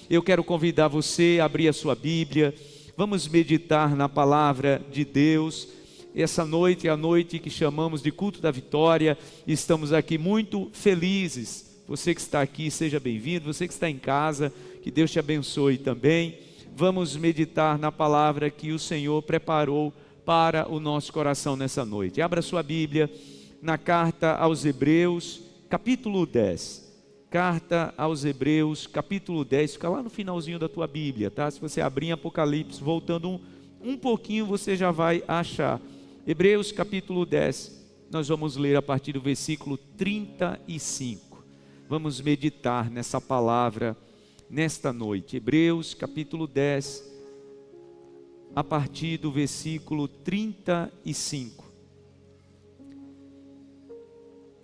eu quero convidar você a abrir a sua Bíblia. Vamos meditar na palavra de Deus. Essa noite é a noite que chamamos de culto da vitória. Estamos aqui muito felizes. Você que está aqui, seja bem-vindo. Você que está em casa, que Deus te abençoe também. Vamos meditar na palavra que o Senhor preparou para o nosso coração nessa noite. Abra sua Bíblia na carta aos Hebreus, capítulo 10. Carta aos Hebreus, capítulo 10, fica lá no finalzinho da tua Bíblia, tá? Se você abrir em Apocalipse, voltando um pouquinho, você já vai achar. Hebreus, capítulo 10, nós vamos ler a partir do versículo 35. Vamos meditar nessa palavra nesta noite. Hebreus, capítulo 10, a partir do versículo 35.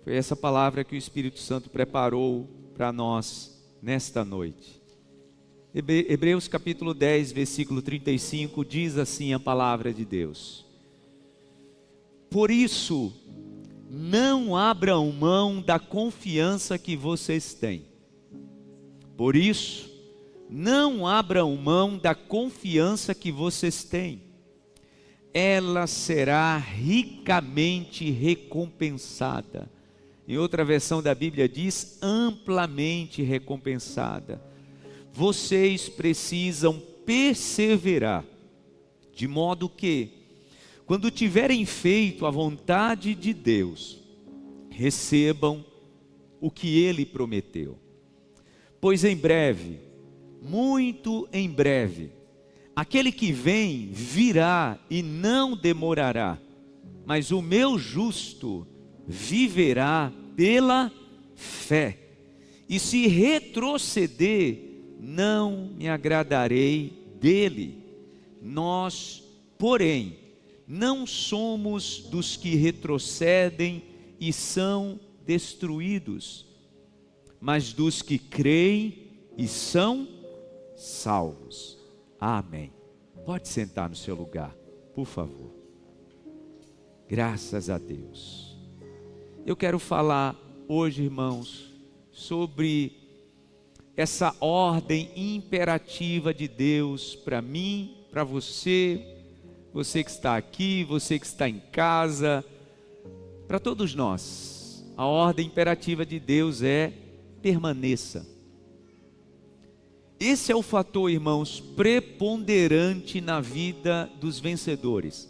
Foi essa palavra que o Espírito Santo preparou para nós nesta noite. Hebreus capítulo 10, versículo 35, diz assim a palavra de Deus: por isso, não abram mão da confiança que vocês têm. Por isso, não abram mão da confiança que vocês têm. Ela será ricamente recompensada. Em outra versão da Bíblia diz amplamente recompensada. Vocês precisam perseverar, de modo que, quando tiverem feito a vontade de Deus, recebam o que Ele prometeu. Pois em breve, muito em breve, aquele que vem virá e não demorará, mas o meu justo viverá pela fé, e se retroceder, não me agradarei dele. Nós, porém, não somos dos que retrocedem e são destruídos, mas dos que creem e são salvos. Amém. Pode sentar no seu lugar, por favor. Graças a Deus. Eu quero falar hoje, irmãos, sobre essa ordem imperativa de Deus para mim, para você, você que está aqui, você que está em casa, para todos nós. A ordem imperativa de Deus é: permaneça. Esse é o fator, irmãos, preponderante na vida dos vencedores.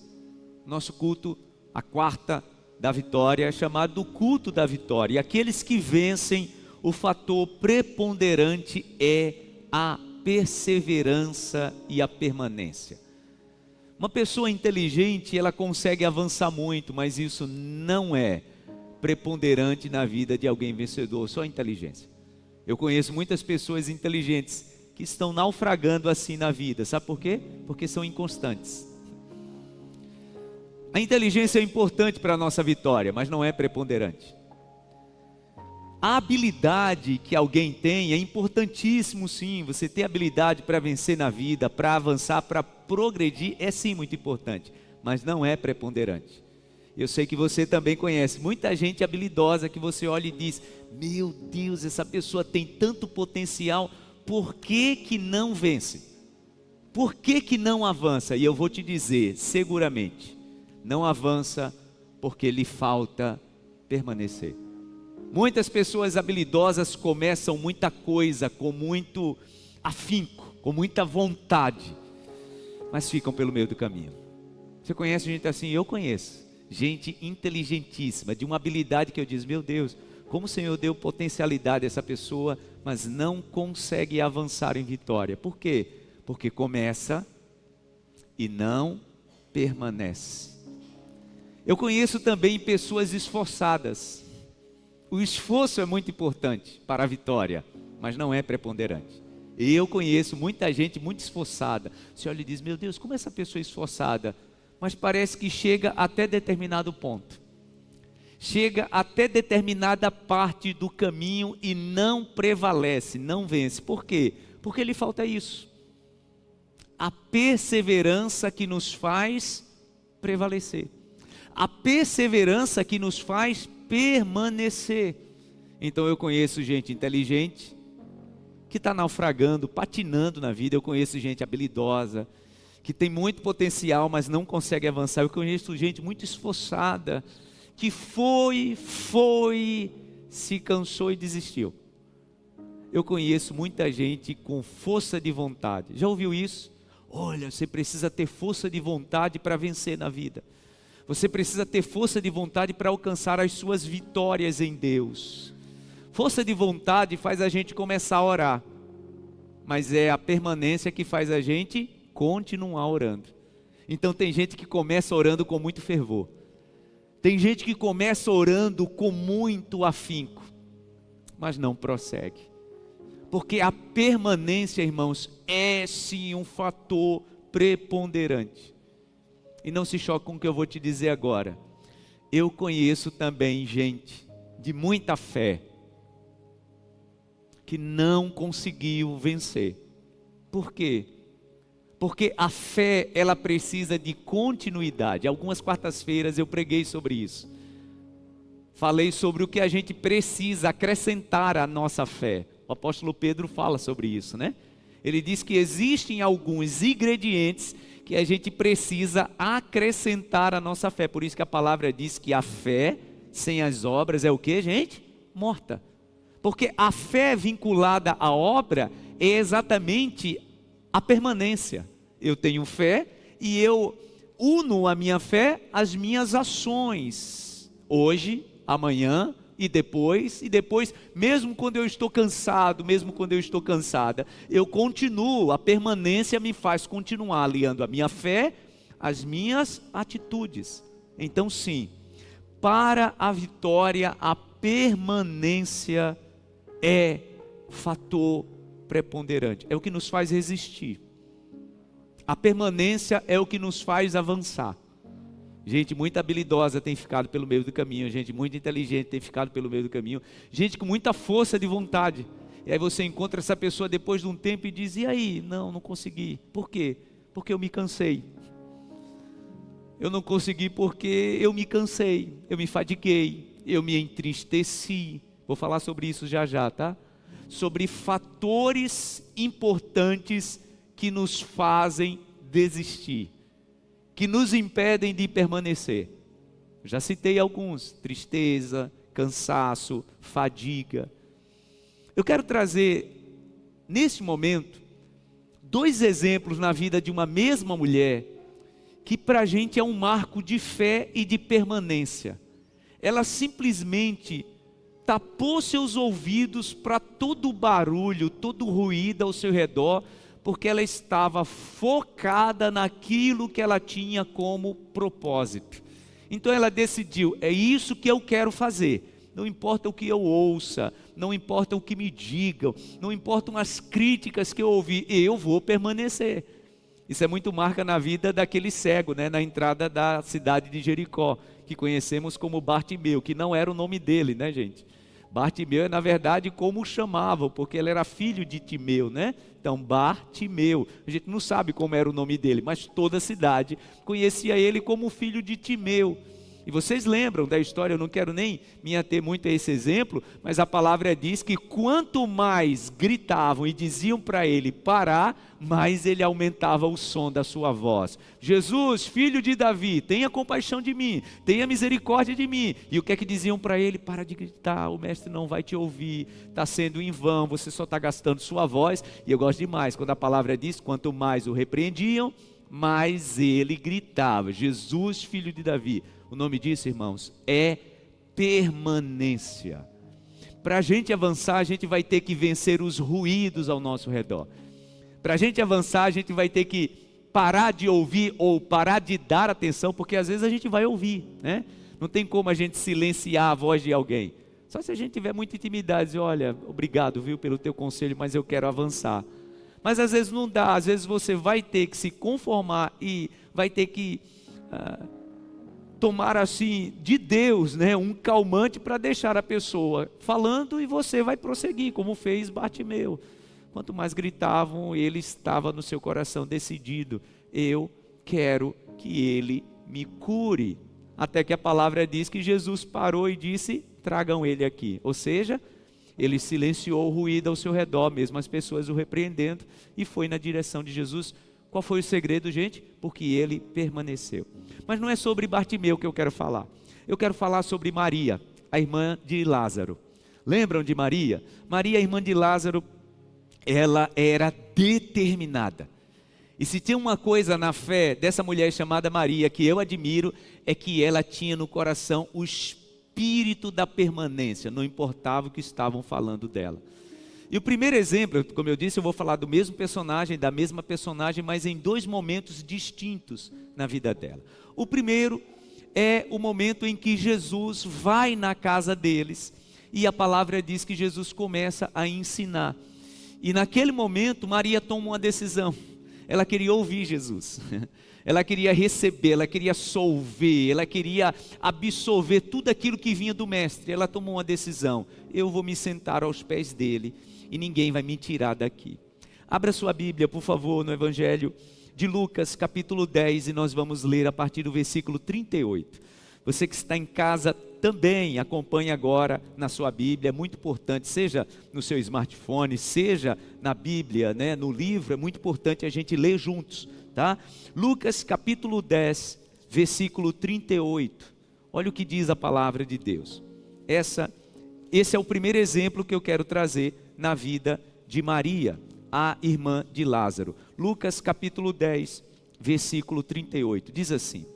Nosso culto, a quarta da vitória, é chamado do culto da vitória. E aqueles que vencem, o fator preponderante é a perseverança e a permanência. Uma pessoa inteligente, ela consegue avançar muito, mas isso não é preponderante na vida de alguém vencedor, só a inteligência. Eu conheço muitas pessoas inteligentes que estão naufragando assim na vida. Sabe por quê? Porque são inconstantes. A inteligência é importante para a nossa vitória, mas não é preponderante. A habilidade que alguém tem é importantíssimo, sim. Você ter habilidade para vencer na vida, para avançar, para progredir, é sim muito importante, mas não é preponderante. Eu sei que você também conhece muita gente habilidosa que você olha e diz: meu Deus, essa pessoa tem tanto potencial, por que que não vence? Por que que não avança? E eu vou te dizer, seguramente, não avança porque lhe falta permanecer. Muitas pessoas habilidosas começam muita coisa com muito afinco, com muita vontade, mas ficam pelo meio do caminho. Você conhece gente assim? Eu conheço gente inteligentíssima, de uma habilidade que eu digo: meu Deus, como o Senhor deu potencialidade a essa pessoa, mas não consegue avançar em vitória. Por quê? Porque começa e não permanece. Eu conheço também pessoas esforçadas. O esforço é muito importante para a vitória, mas não é preponderante. Eu conheço muita gente muito esforçada. Você olha e diz: meu Deus, como essa pessoa é esforçada? Mas parece que chega até determinado ponto. Chega até determinada parte do caminho e não prevalece, não vence. Por quê? Porque lhe falta isso. A perseverança que nos faz prevalecer. A perseverança que nos faz permanecer. Então eu conheço gente inteligente que está naufragando, patinando na vida. Eu conheço gente habilidosa, que tem muito potencial, mas não consegue avançar. Eu conheço gente muito esforçada, que foi, se cansou e desistiu. Eu conheço muita gente com força de vontade. Já ouviu isso? Olha, você precisa ter força de vontade para vencer na vida. Você precisa ter força de vontade para alcançar as suas vitórias em Deus. Força de vontade faz a gente começar a orar, mas é a permanência que faz a gente continuar orando. Então tem gente que começa orando com muito fervor. Tem gente que começa orando com muito afinco, mas não prossegue. Porque a permanência, irmãos, é sim um fator preponderante. E não se choque com o que eu vou te dizer agora. Eu conheço também gente de muita fé que não conseguiu vencer. Por quê? Porque a fé, ela precisa de continuidade. Algumas quartas-feiras eu preguei sobre isso. Falei sobre o que a gente precisa acrescentar à nossa fé. O apóstolo Pedro fala sobre isso, né? Ele diz que existem alguns ingredientes que a gente precisa acrescentar à nossa fé. Por isso que a palavra diz que a fé sem as obras é o que, gente? Morta. Porque a fé vinculada à obra é exatamente a permanência. Eu tenho fé e eu uno a minha fé às minhas ações. Hoje, amanhã e depois, mesmo quando eu estou cansado, mesmo quando eu estou cansada, eu continuo, a permanência me faz continuar aliando a minha fé às minhas atitudes. Então sim, para a vitória, a permanência é fator preponderante, é o que nos faz resistir. A permanência é o que nos faz avançar. Gente muito habilidosa tem ficado pelo meio do caminho, gente muito inteligente tem ficado pelo meio do caminho, gente com muita força de vontade. E aí você encontra essa pessoa depois de um tempo e diz: e aí? Não consegui. Por quê? Porque eu me cansei. Eu não consegui porque eu me cansei, eu me fatiguei, eu me entristeci. Vou falar sobre isso já, tá? Sobre fatores importantes que nos fazem desistir, que nos impedem de permanecer. Já citei alguns: tristeza, cansaço, fadiga. Eu quero trazer, neste momento, 2 exemplos na vida de uma mesma mulher, que para a gente é um marco de fé e de permanência. Ela simplesmente tapou seus ouvidos para todo o barulho, todo o ruído ao seu redor, porque ela estava focada naquilo que ela tinha como propósito. Então ela decidiu: é isso que eu quero fazer. Não importa o que eu ouça, não importa o que me digam, não importam as críticas que eu ouvi, eu vou permanecer. Isso é muito marca na vida daquele cego, né, na entrada da cidade de Jericó, que conhecemos como Bartimeu, que não era o nome dele, né, gente? Bartimeu é, na verdade, como o chamavam, porque ele era filho de Timeu, né? Então, Bartimeu, a gente não sabe como era o nome dele, mas toda a cidade conhecia ele como filho de Timeu. E vocês lembram da história, eu não quero nem me ater muito a esse exemplo, mas a palavra diz que quanto mais gritavam e diziam para ele parar, mais ele aumentava o som da sua voz. Jesus, filho de Davi, tenha compaixão de mim, tenha misericórdia de mim. E o que é que diziam para ele? Para de gritar, o mestre não vai te ouvir, está sendo em vão, você só está gastando sua voz. E eu gosto demais, quando a palavra diz, quanto mais o repreendiam, mais ele gritava. Jesus, filho de Davi. O nome disso, irmãos, é permanência. Para a gente avançar, a gente vai ter que vencer os ruídos ao nosso redor. Para a gente avançar, a gente vai ter que parar de ouvir ou parar de dar atenção, porque às vezes a gente vai ouvir, né? Não tem como a gente silenciar a voz de alguém. Só se a gente tiver muita intimidade, dizer: olha, obrigado, viu, pelo teu conselho, mas eu quero avançar. Mas às vezes não dá, às vezes você vai ter que se conformar e vai ter que tomar assim de Deus, né, um calmante para deixar a pessoa falando e você vai prosseguir, como fez Bartimeu. Quanto mais gritavam, ele estava no seu coração decidido: eu quero que ele me cure. Até que a palavra diz que Jesus parou e disse: tragam ele aqui. Ou seja, Ele silenciou o ruído ao seu redor, mesmo as pessoas o repreendendo, e foi na direção de Jesus. Qual foi o segredo, gente? Porque ele permaneceu. Mas não é sobre Bartimeu que eu quero falar. Eu quero falar sobre Maria, a irmã de Lázaro. Lembram de Maria? Maria, irmã de Lázaro, ela era determinada. E se tem uma coisa na fé dessa mulher chamada Maria que eu admiro, é que ela tinha no coração o espírito da permanência, não importava o que estavam falando dela. E o primeiro exemplo, como eu disse, eu vou falar do mesmo personagem, da mesma personagem, mas em dois momentos distintos na vida dela. O primeiro é o momento em que Jesus vai na casa deles, e a palavra diz que Jesus começa a ensinar. E naquele momento, Maria toma uma decisão. Ela queria ouvir Jesus, ela queria receber, ela queria solver, ela queria absorver tudo aquilo que vinha do mestre. Ela tomou uma decisão: eu vou me sentar aos pés dele e ninguém vai me tirar daqui. Abra sua Bíblia, por favor, no Evangelho de Lucas, capítulo 10, e nós vamos ler a partir do versículo 38. Você que está em casa também acompanhe agora na sua Bíblia, é muito importante, seja no seu smartphone, seja na Bíblia, né, no livro, é muito importante a gente ler juntos, tá? Lucas capítulo 10, versículo 38, olha o que diz a palavra de Deus. Esse é o primeiro exemplo que eu quero trazer na vida de Maria, a irmã de Lázaro. Lucas capítulo 10, versículo 38, diz assim: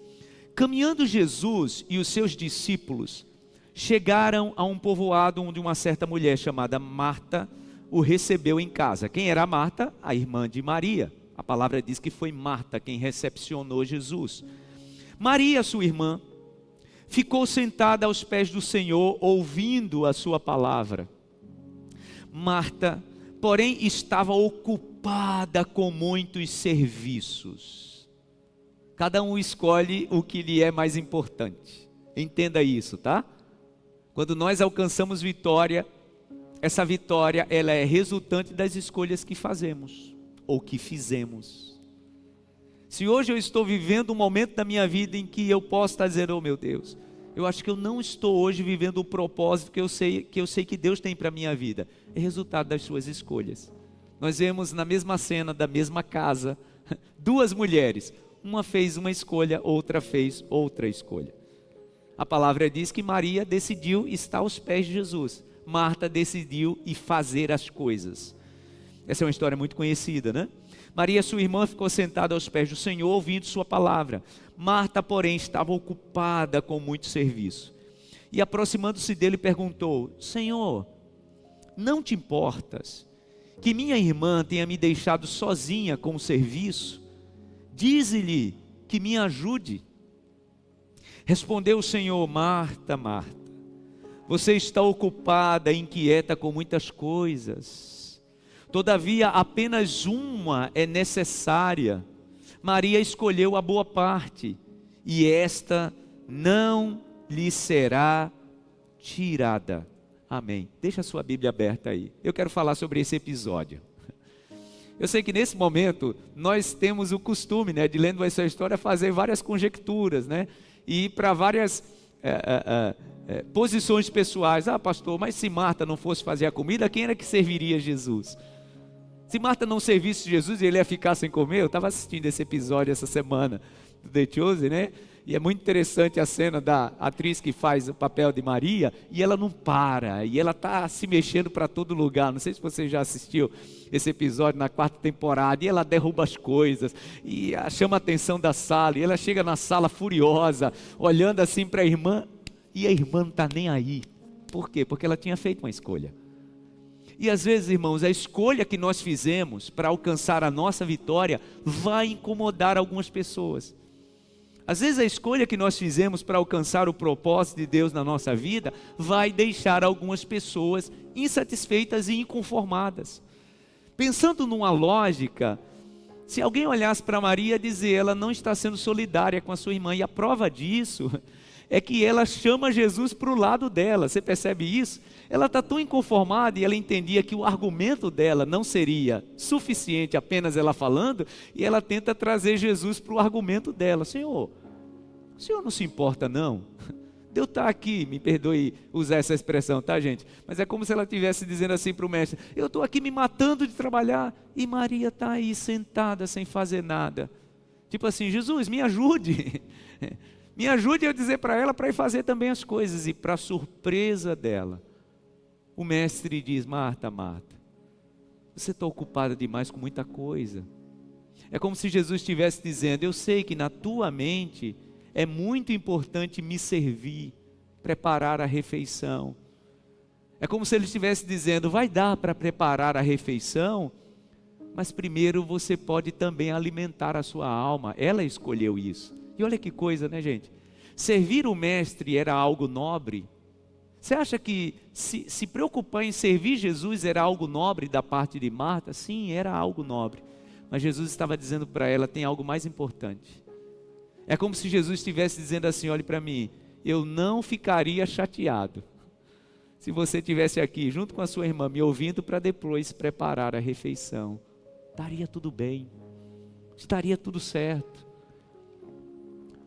caminhando Jesus e os seus discípulos chegaram a um povoado onde uma certa mulher chamada Marta o recebeu em casa. Quem era Marta? A irmã de Maria. A palavra diz que foi Marta quem recepcionou Jesus. Maria, sua irmã, ficou sentada aos pés do Senhor, ouvindo a sua palavra. Marta, porém, estava ocupada com muitos serviços. Cada um escolhe o que lhe é mais importante. Entenda isso, tá? Quando nós alcançamos vitória, essa vitória ela é resultante das escolhas que fazemos ou que fizemos. Se hoje eu estou vivendo um momento da minha vida em que eu posso estar dizendo: oh meu Deus, eu acho que eu não estou hoje vivendo o propósito que eu sei que Deus tem para a minha vida, é resultado das suas escolhas. Nós vemos na mesma cena da mesma casa, duas mulheres. Uma fez uma escolha, outra fez outra escolha. A palavra diz que Maria decidiu estar aos pés de Jesus. Marta decidiu ir fazer as coisas. Essa é uma história muito conhecida, né? Maria, sua irmã, ficou sentada aos pés do Senhor, ouvindo sua palavra. Marta, porém, estava ocupada com muito serviço. E aproximando-se dele, perguntou: Senhor, não te importas que minha irmã tenha me deixado sozinha com o serviço? Dize-lhe que me ajude. Respondeu o Senhor: Marta, Marta, você está ocupada e inquieta com muitas coisas. Todavia, apenas uma é necessária. Maria escolheu a boa parte, e esta não lhe será tirada. Amém. Deixa a sua Bíblia aberta aí. Eu quero falar sobre esse episódio. Eu sei que nesse momento nós temos o costume, né, de lendo essa história, fazer várias conjecturas, né, e ir para várias posições pessoais. Ah, pastor, mas se Marta não fosse fazer a comida, quem era que serviria Jesus? Se Marta não servisse Jesus, ele ia ficar sem comer? Eu estava assistindo esse episódio essa semana do The Chosen, né? E é muito interessante a cena da atriz que faz o papel de Maria, e ela não para, e ela está se mexendo para todo lugar. Não sei se você já assistiu esse episódio na 4ª temporada, e ela derruba as coisas, e chama a atenção da sala, e ela chega na sala furiosa, olhando assim para a irmã, e a irmã não está nem aí. Por quê? Porque ela tinha feito uma escolha. E às vezes, irmãos, a escolha que nós fizemos para alcançar a nossa vitória vai incomodar algumas pessoas. Às vezes a escolha que nós fizemos para alcançar o propósito de Deus na nossa vida vai deixar algumas pessoas insatisfeitas e inconformadas. Pensando numa lógica, se alguém olhasse para Maria e dizer: ela não está sendo solidária com a sua irmã, e a prova disso é que ela chama Jesus para o lado dela. Você percebe isso? Ela está tão inconformada, e ela entendia que o argumento dela não seria suficiente apenas ela falando, e ela tenta trazer Jesus para o argumento dela. Senhor, o Senhor não se importa não de eu estar aqui, me perdoe usar essa expressão, tá, gente? Mas é como se ela estivesse dizendo assim para o mestre: eu estou aqui me matando de trabalhar e Maria está aí sentada sem fazer nada. Tipo assim, Jesus, me ajude. Me ajude a dizer para ela para ir fazer também as coisas. E para surpresa dela, o mestre diz: Marta, Marta, você está ocupada demais com muita coisa. É como se Jesus estivesse dizendo: eu sei que na tua mente é muito importante me servir, preparar a refeição. É como se ele estivesse dizendo: vai dar para preparar a refeição, mas primeiro você pode também alimentar a sua alma. Ela escolheu isso. E olha que coisa, né, gente? Servir o mestre era algo nobre. Você acha que se preocupar em servir Jesus era algo nobre da parte de Marta? Sim, era algo nobre. Mas Jesus estava dizendo para ela: tem algo mais importante. É como se Jesus estivesse dizendo assim: olhe para mim, eu não ficaria chateado se você estivesse aqui junto com a sua irmã me ouvindo para depois preparar a refeição. Estaria tudo bem, estaria tudo certo.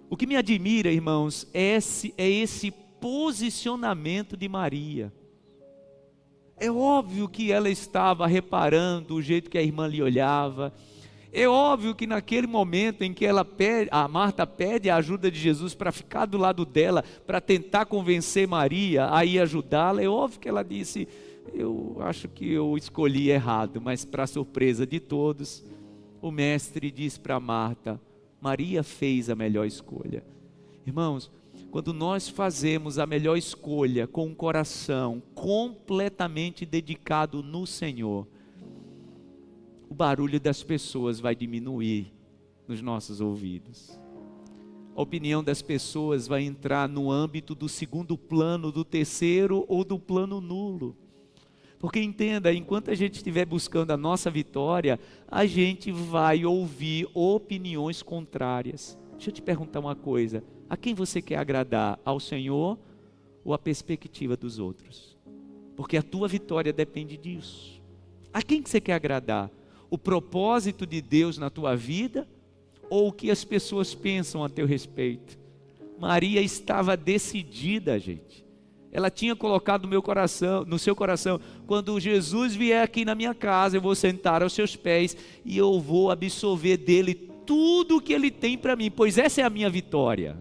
O que me admira, irmãos, é esse posicionamento de Maria. É óbvio que ela estava reparando o jeito que a irmã lhe olhava. É óbvio que naquele momento em que a Marta pede a ajuda de Jesus para ficar do lado dela, para tentar convencer Maria a ir ajudá-la, é óbvio que ela disse: eu acho que eu escolhi errado. Mas para surpresa de todos, o mestre diz para Marta: Maria fez a melhor escolha. Irmãos, quando nós fazemos a melhor escolha com um coração completamente dedicado no Senhor, o barulho das pessoas vai diminuir nos nossos ouvidos. A opinião das pessoas vai entrar no âmbito do segundo plano, do terceiro ou do plano nulo. Porque entenda, enquanto a gente estiver buscando a nossa vitória, a gente vai ouvir opiniões contrárias. Deixa eu te perguntar uma coisa: a quem você quer agradar? Ao Senhor ou à perspectiva dos outros? Porque a tua vitória depende disso. A quem que você quer agradar? O propósito de Deus na tua vida ou o que as pessoas pensam a teu respeito? Maria estava decidida, gente. Ela tinha colocado no seu coração: quando Jesus vier aqui na minha casa, eu vou sentar aos seus pés e eu vou absorver dele tudo o que ele tem para mim, pois essa é a minha vitória.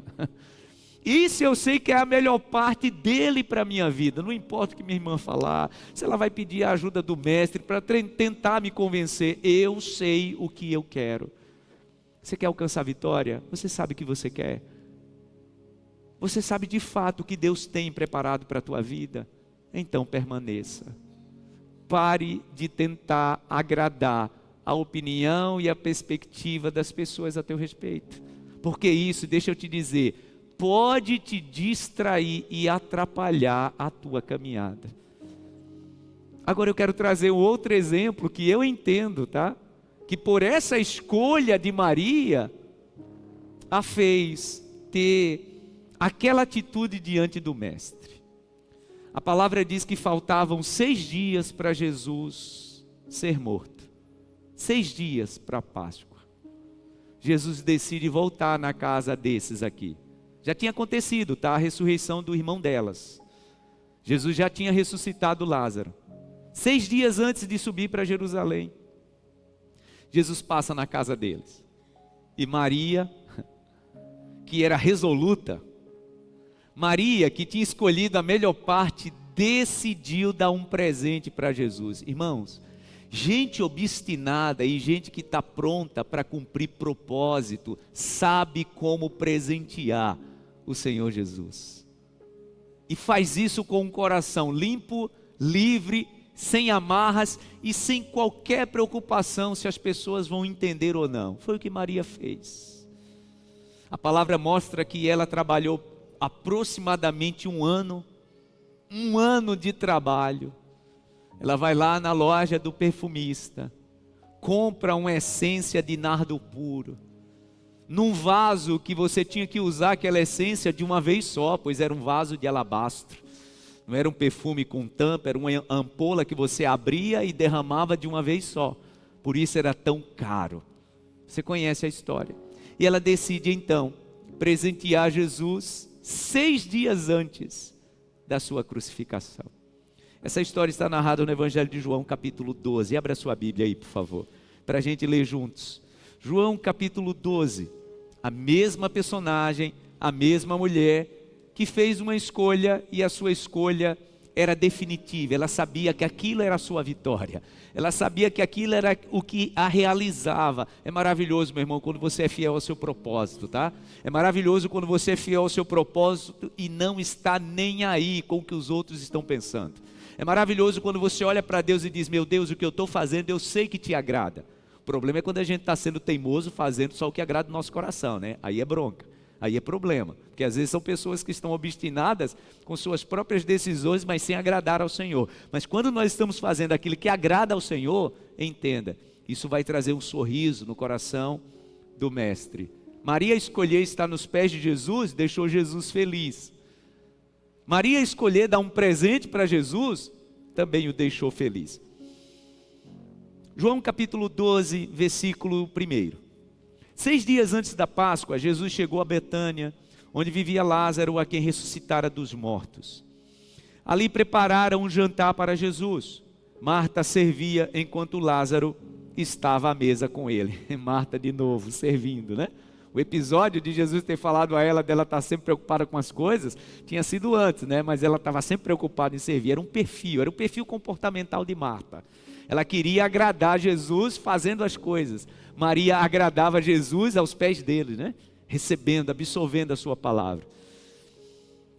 Isso eu sei que é a melhor parte dele para a minha vida. Não importa o que minha irmã falar, se ela vai pedir a ajuda do mestre para tentar me convencer, eu sei o que eu quero. Você quer alcançar a vitória? Você sabe o que você quer? Você sabe de fato o que Deus tem preparado para a tua vida? Então permaneça. Pare de tentar agradar a opinião e a perspectiva das pessoas a teu respeito. Porque isso, deixa eu te dizer, pode te distrair e atrapalhar a tua caminhada. Agora eu quero trazer um outro exemplo que eu entendo, tá? Que por essa escolha de Maria, a fez ter aquela atitude diante do mestre. A palavra diz que faltavam 6 dias para Jesus ser morto. 6 dias para a Páscoa. Jesus decide voltar na casa desses aqui. Já tinha acontecido, tá? A ressurreição do irmão delas. Jesus já tinha ressuscitado Lázaro. 6 dias antes de subir para Jerusalém, Jesus passa na casa deles. E Maria, que era resoluta, Maria, que tinha escolhido a melhor parte, decidiu dar um presente para Jesus. Irmãos, gente obstinada e gente que está pronta para cumprir propósito, sabe como presentear o Senhor Jesus. E faz isso com um coração limpo, livre, sem amarras e sem qualquer preocupação se as pessoas vão entender ou não. Foi o que Maria fez. A palavra mostra que ela trabalhou aproximadamente um ano de trabalho. Ela vai lá na loja do perfumista, compra uma essência de nardo puro, num vaso que você tinha que usar aquela essência de uma vez só, pois era um vaso de alabastro. Não era um perfume com tampa, era uma ampola que você abria e derramava de uma vez só. Por isso era tão caro. Você conhece a história. E ela decide então presentear Jesus 6 dias antes da sua crucificação. Essa história está narrada no Evangelho de João, capítulo 12. Abra a sua Bíblia aí, por favor, para a gente ler juntos. João, capítulo 12. A mesma personagem, a mesma mulher, que fez uma escolha e a sua escolha era definitiva. Ela sabia que aquilo era a sua vitória. Ela sabia que aquilo era o que a realizava. É maravilhoso, meu irmão, quando você é fiel ao seu propósito, tá? É maravilhoso quando você é fiel ao seu propósito e não está nem aí com o que os outros estão pensando. É maravilhoso quando você olha para Deus e diz: meu Deus, o que eu estou fazendo eu sei que te agrada. O problema é quando a gente está sendo teimoso, fazendo só o que agrada o nosso coração, né? Aí é bronca, aí é problema. Porque às vezes são pessoas que estão obstinadas com suas próprias decisões, mas sem agradar ao Senhor. Mas quando nós estamos fazendo aquilo que agrada ao Senhor, entenda, isso vai trazer um sorriso no coração do Mestre. Maria escolher estar nos pés de Jesus, deixou Jesus feliz. Maria escolher dar um presente para Jesus, também o deixou feliz. João capítulo 12, versículo 1. 6 dias antes da Páscoa, Jesus chegou a Betânia, onde vivia Lázaro, a quem ressuscitara dos mortos. Ali prepararam um jantar para Jesus. Marta servia enquanto Lázaro estava à mesa com ele. Marta de novo, servindo, né? O episódio de Jesus ter falado a ela dela estar sempre preocupada com as coisas, tinha sido antes, né? Mas ela estava sempre preocupada em servir. Era o perfil comportamental de Marta. Ela queria agradar Jesus fazendo as coisas. Maria agradava Jesus aos pés dele, né? Recebendo, absorvendo a sua palavra.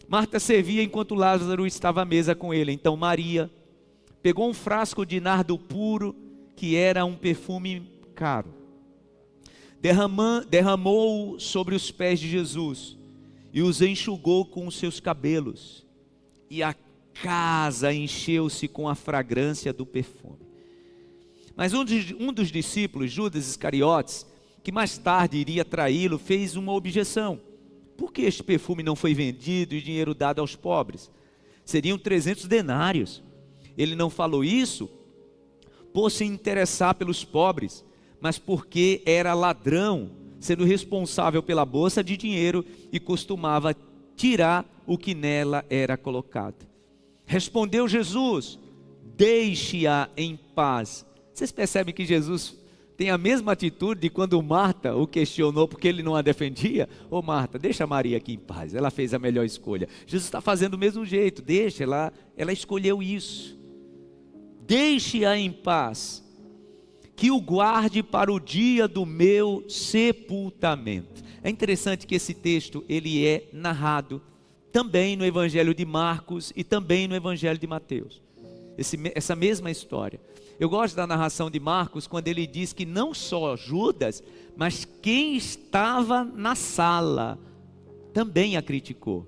Marta servia enquanto Lázaro estava à mesa com ele. Então Maria pegou um frasco de nardo puro, que era um perfume caro. Derramou-o sobre os pés de Jesus e os enxugou com os seus cabelos. E a casa encheu-se com a fragrância do perfume. Mas um dos discípulos, Judas Iscariotes, que mais tarde iria traí-lo, fez uma objeção. Por que este perfume não foi vendido e dinheiro dado aos pobres? Seriam 300 denários. Ele não falou isso por se interessar pelos pobres, mas porque era ladrão, sendo responsável pela bolsa de dinheiro e costumava tirar o que nela era colocado. Respondeu Jesus: deixe-a em paz. Vocês percebem que Jesus tem a mesma atitude de quando Marta o questionou porque ele não a defendia? Ô Marta, deixa Maria aqui em paz, ela fez a melhor escolha. Jesus está fazendo do mesmo jeito, deixa, ela escolheu isso. Deixe-a em paz, que o guarde para o dia do meu sepultamento. É interessante que esse texto ele é narrado também no Evangelho de Marcos e também no Evangelho de Mateus. Essa mesma história. Eu gosto da narração de Marcos quando ele diz que não só Judas, mas quem estava na sala também a criticou.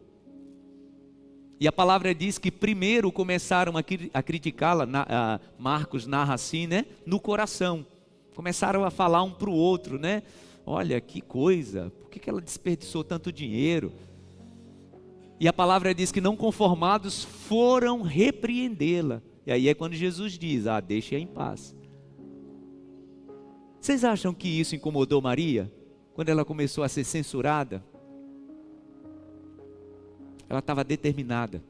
E a palavra diz que primeiro começaram a criticá-la, Marcos narra assim, né? No coração. Começaram a falar um para o outro, né? Olha que coisa, por que ela desperdiçou tanto dinheiro? E a palavra diz que não conformados foram repreendê-la. E aí é quando Jesus diz: deixe-a em paz. Vocês acham que isso incomodou Maria? Quando ela começou a ser censurada? Ela estava determinada.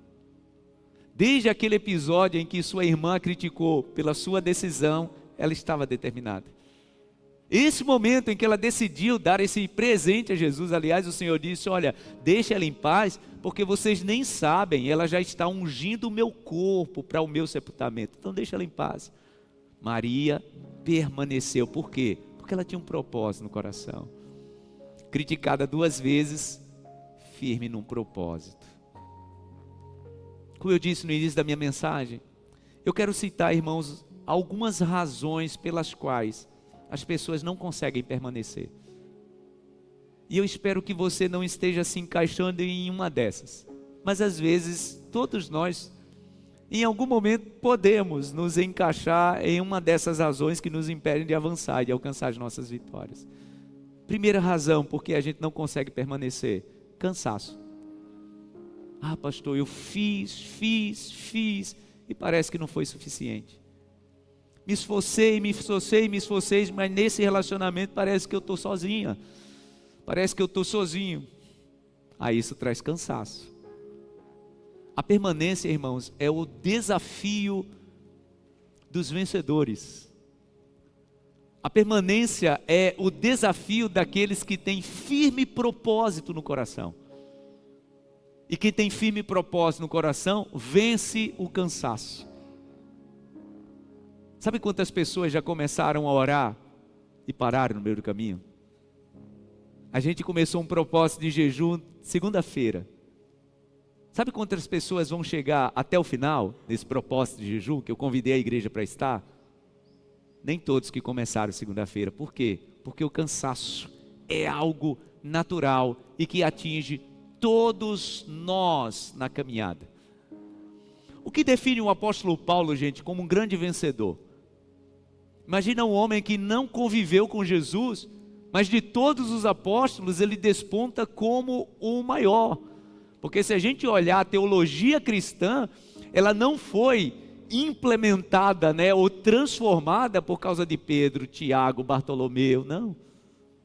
Desde aquele episódio em que sua irmã a criticou pela sua decisão, ela estava determinada. Esse momento em que ela decidiu dar esse presente a Jesus, aliás, o Senhor disse: olha, deixa ela em paz, porque vocês nem sabem, ela já está ungindo o meu corpo para o meu sepultamento, então deixa ela em paz. Maria permaneceu, por quê? Porque ela tinha um propósito no coração. Criticada 2 vezes, firme num propósito. Como eu disse no início da minha mensagem, eu quero citar, irmãos, algumas razões pelas quais as pessoas não conseguem permanecer. E eu espero que você não esteja se encaixando em uma dessas. Mas às vezes, todos nós, em algum momento, podemos nos encaixar em uma dessas razões que nos impedem de avançar e de alcançar as nossas vitórias. Primeira razão porque a gente não consegue permanecer: cansaço. Pastor, eu fiz, e parece que não foi suficiente. Me esforcei, mas nesse relacionamento parece que eu estou sozinha. Parece que eu estou sozinho. Aí isso traz cansaço. A permanência, irmãos, é o desafio dos vencedores. A permanência é o desafio daqueles que têm firme propósito no coração. E quem tem firme propósito no coração, vence o cansaço. Sabe quantas pessoas já começaram a orar e pararam no meio do caminho? A gente começou um propósito de jejum segunda-feira. Sabe quantas pessoas vão chegar até o final desse propósito de jejum que eu convidei a igreja para estar? Nem todos que começaram segunda-feira. Por quê? Porque o cansaço é algo natural e que atinge todos nós na caminhada. O que define o apóstolo Paulo, gente, como um grande vencedor? Imagina um homem que não conviveu com Jesus, mas de todos os apóstolos ele desponta como o maior. Porque se a gente olhar a teologia cristã, ela não foi implementada, ou transformada por causa de Pedro, Tiago, Bartolomeu, não.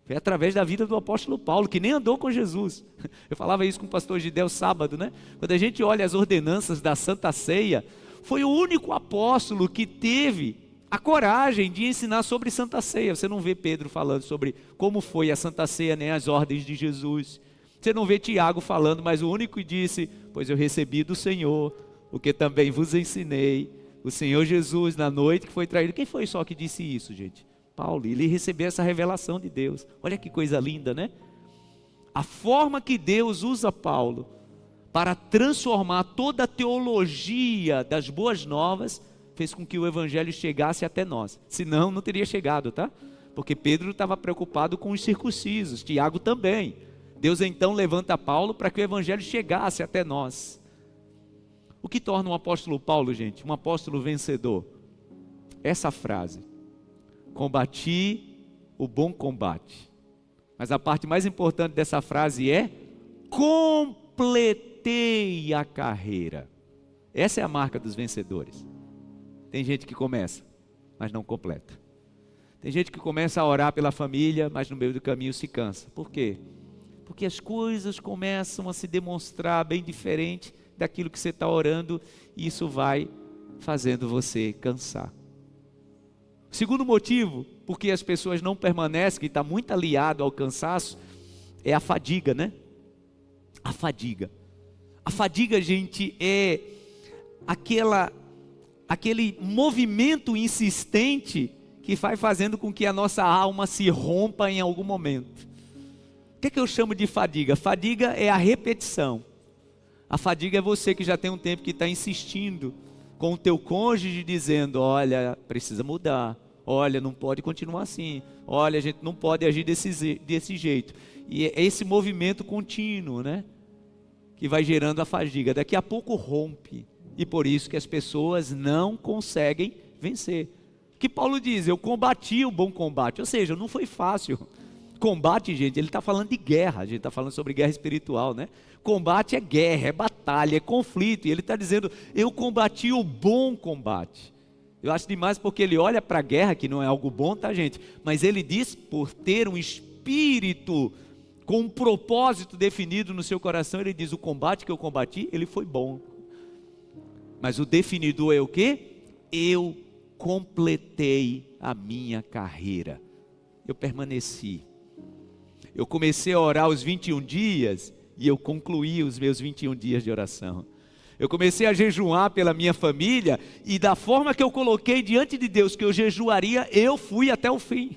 Foi através da vida do apóstolo Paulo, que nem andou com Jesus. Eu falava isso com o pastor Gidel sábado, Quando a gente olha as ordenanças da Santa Ceia, foi o único apóstolo que teve a coragem de ensinar sobre Santa Ceia. Você não vê Pedro falando sobre como foi a Santa Ceia, nem as ordens de Jesus. Você não vê Tiago falando, mas o único que disse, pois eu recebi do Senhor, o que também vos ensinei, o Senhor Jesus na noite que foi traído. Quem foi só que disse isso, gente? Paulo. Ele recebeu essa revelação de Deus. Olha que coisa linda, A forma que Deus usa Paulo para transformar toda a teologia das boas novas, fez com que o evangelho chegasse até nós. Senão não teria chegado, tá? Porque Pedro estava preocupado com os circuncisos, Tiago também. Deus então levanta Paulo para que o evangelho chegasse até nós. O que torna um apóstolo Paulo, gente, um apóstolo vencedor? Essa frase: combati o bom combate. Mas a parte mais importante dessa frase é: completei a carreira. Essa é a marca dos vencedores. Tem gente que começa, mas não completa. Tem gente que começa a orar pela família, mas no meio do caminho se cansa. Por quê? Porque as coisas começam a se demonstrar bem diferente daquilo que você está orando, e isso vai fazendo você cansar. Segundo motivo, porque as pessoas não permanecem, que está muito aliado ao cansaço, é a fadiga, A fadiga. A fadiga, gente, é aquele movimento insistente que vai fazendo com que a nossa alma se rompa em algum momento. O que eu chamo de fadiga? Fadiga é a repetição. A fadiga é você que já tem um tempo que está insistindo com o teu cônjuge, dizendo: olha, precisa mudar, olha, não pode continuar assim, olha, a gente não pode agir desse jeito. E é esse movimento contínuo, que vai gerando a fadiga. Daqui a pouco rompe, e por isso que as pessoas não conseguem vencer. Que Paulo diz: eu combati o bom combate, ou seja, não foi fácil. Combate, gente, ele está falando de guerra, a gente está falando sobre guerra espiritual, Combate é guerra, é batalha, é conflito, e ele está dizendo: eu combati o bom combate. Eu acho demais porque ele olha para a guerra, que não é algo bom, tá, gente? Mas ele diz, por ter um espírito com um propósito definido no seu coração, ele diz: o combate que eu combati, ele foi bom. Mas o definidor é o quê? Eu completei a minha carreira. Eu permaneci. Eu comecei a orar os 21 dias e eu concluí os meus 21 dias de oração. Eu comecei a jejuar pela minha família e da forma que eu coloquei diante de Deus que eu jejuaria, eu fui até o fim.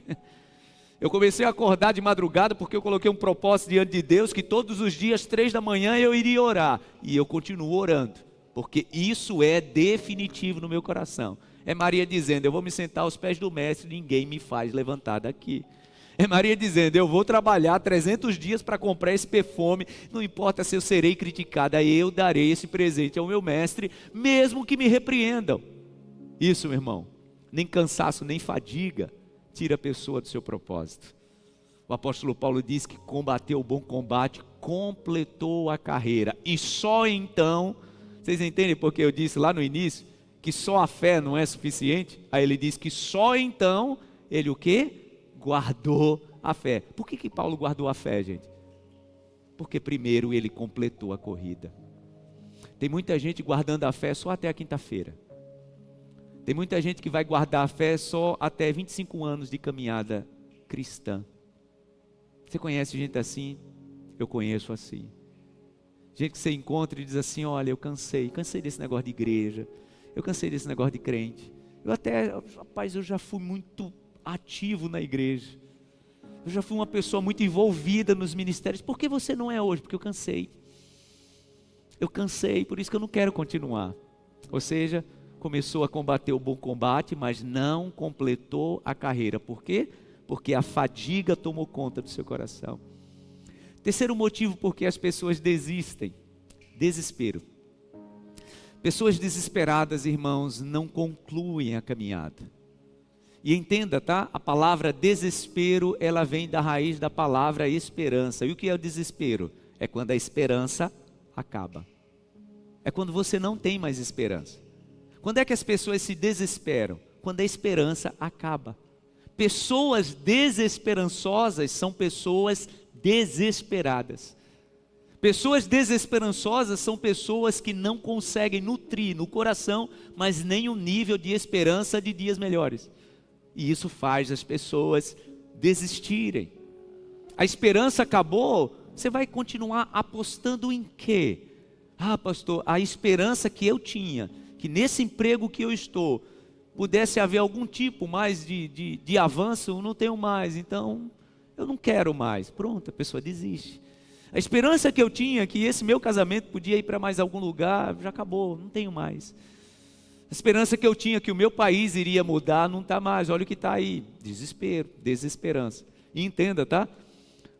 Eu comecei a acordar de madrugada porque eu coloquei um propósito diante de Deus que todos os dias, 3 da manhã, eu iria orar. E eu continuo orando, porque isso é definitivo no meu coração. É Maria dizendo: eu vou me sentar aos pés do mestre, ninguém me faz levantar daqui. É Maria dizendo: eu vou trabalhar 300 dias para comprar esse perfume, não importa se eu serei criticada, eu darei esse presente ao meu mestre, mesmo que me repreendam. Isso, meu irmão, nem cansaço, nem fadiga tira a pessoa do seu propósito. O apóstolo Paulo diz que combateu o bom combate, completou a carreira, e só então, vocês entendem porque eu disse lá no início que só a fé não é suficiente? Aí ele diz que só então ele o quê? Guardou a fé. Por que Paulo guardou a fé, gente? Porque primeiro ele completou a corrida. Tem muita gente guardando a fé só até a quinta-feira. Tem muita gente que vai guardar a fé só até 25 anos de caminhada cristã. Você conhece gente assim? Eu conheço assim. Gente que você encontra e diz assim: olha, eu cansei desse negócio de igreja, eu cansei desse negócio de crente. Rapaz, eu já fui muito ativo na igreja, eu já fui uma pessoa muito envolvida nos ministérios. Por que você não é hoje? Porque eu cansei, por isso que eu não quero continuar. Ou seja, começou a combater o bom combate, mas não completou a carreira. Por quê? Porque a fadiga tomou conta do seu coração. Terceiro motivo porque as pessoas desistem: desespero. Pessoas desesperadas, irmãos, não concluem a caminhada. E entenda, tá? A palavra desespero, ela vem da raiz da palavra esperança. E o que é o desespero? É quando a esperança acaba. É quando você não tem mais esperança. Quando é que as pessoas se desesperam? Quando a esperança acaba. Pessoas desesperançosas são pessoas desesperadas. Pessoas desesperançosas são pessoas que não conseguem nutrir no coração, mas nem um nível de esperança de dias melhores. E isso faz as pessoas desistirem. A esperança acabou, você vai continuar apostando em quê? Ah, pastor, a esperança que eu tinha, que nesse emprego que eu estou, pudesse haver algum tipo mais de avanço, eu não tenho mais, então eu não quero mais. Pronto, a pessoa desiste. A esperança que eu tinha, que esse meu casamento podia ir para mais algum lugar, já acabou, não tenho mais. A esperança que eu tinha que o meu país iria mudar, não está mais. Olha o que está aí: desespero, desesperança. E entenda, tá?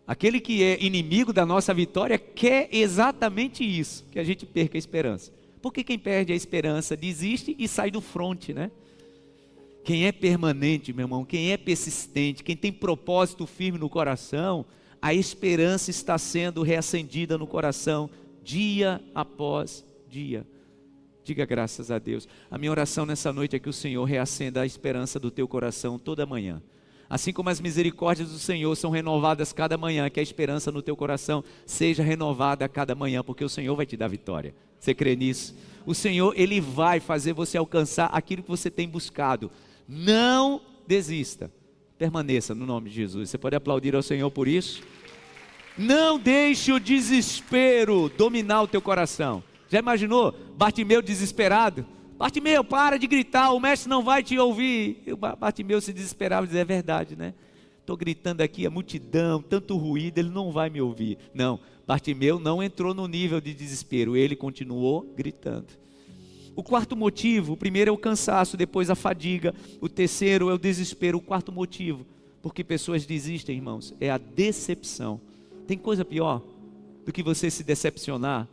Aquele que é inimigo da nossa vitória quer exatamente isso, que a gente perca a esperança. Porque quem perde a esperança desiste e sai do fronte, né? Quem é permanente, meu irmão, quem é persistente, quem tem propósito firme no coração, a esperança está sendo reacendida no coração, dia após dia. Diga graças a Deus. A minha oração nessa noite é que o Senhor reacenda a esperança do teu coração toda manhã. Assim como as misericórdias do Senhor são renovadas cada manhã, que a esperança no teu coração seja renovada a cada manhã, porque o Senhor vai te dar vitória. Você crê nisso? O Senhor, Ele vai fazer você alcançar aquilo que você tem buscado. Não desista. Permaneça no nome de Jesus. Você pode aplaudir ao Senhor por isso? Não deixe o desespero dominar o teu coração. Já imaginou? Bartimeu desesperado. Bartimeu, para de gritar, o mestre não vai te ouvir. E o Bartimeu se desesperava e dizia: é verdade, né? Estou gritando aqui, a multidão, tanto ruído, ele não vai me ouvir. Não, Bartimeu não entrou no nível de desespero, ele continuou gritando. O quarto motivo: o primeiro é o cansaço, depois a fadiga, o terceiro é o desespero. O quarto motivo, porque pessoas desistem, irmãos, é a decepção. Tem coisa pior do que você se decepcionar?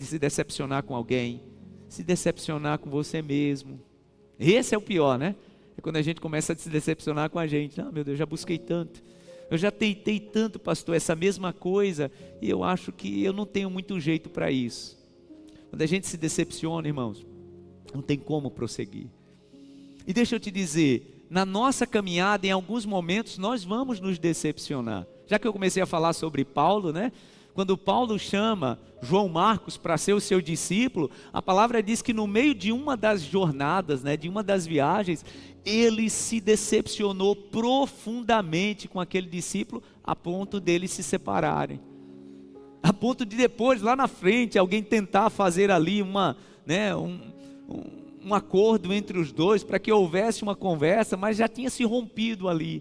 Se decepcionar com alguém, se decepcionar com você mesmo. Esse é o pior, né? É quando a gente começa a se decepcionar com a gente. Ah, meu Deus, já busquei tanto, eu já tentei tanto, pastor, essa mesma coisa, e eu acho que eu não tenho muito jeito para isso. Quando a gente se decepciona, irmãos, não tem como prosseguir. E deixa eu te dizer, na nossa caminhada, em alguns momentos, nós vamos nos decepcionar. Já que eu comecei a falar sobre Paulo, né? Quando Paulo chama João Marcos para ser o seu discípulo, a palavra diz que no meio de uma das jornadas, né, de uma das viagens, ele se decepcionou profundamente com aquele discípulo, a ponto deles se separarem. A ponto de depois, lá na frente, alguém tentar fazer ali um acordo entre os dois, para que houvesse uma conversa, mas já tinha se rompido ali.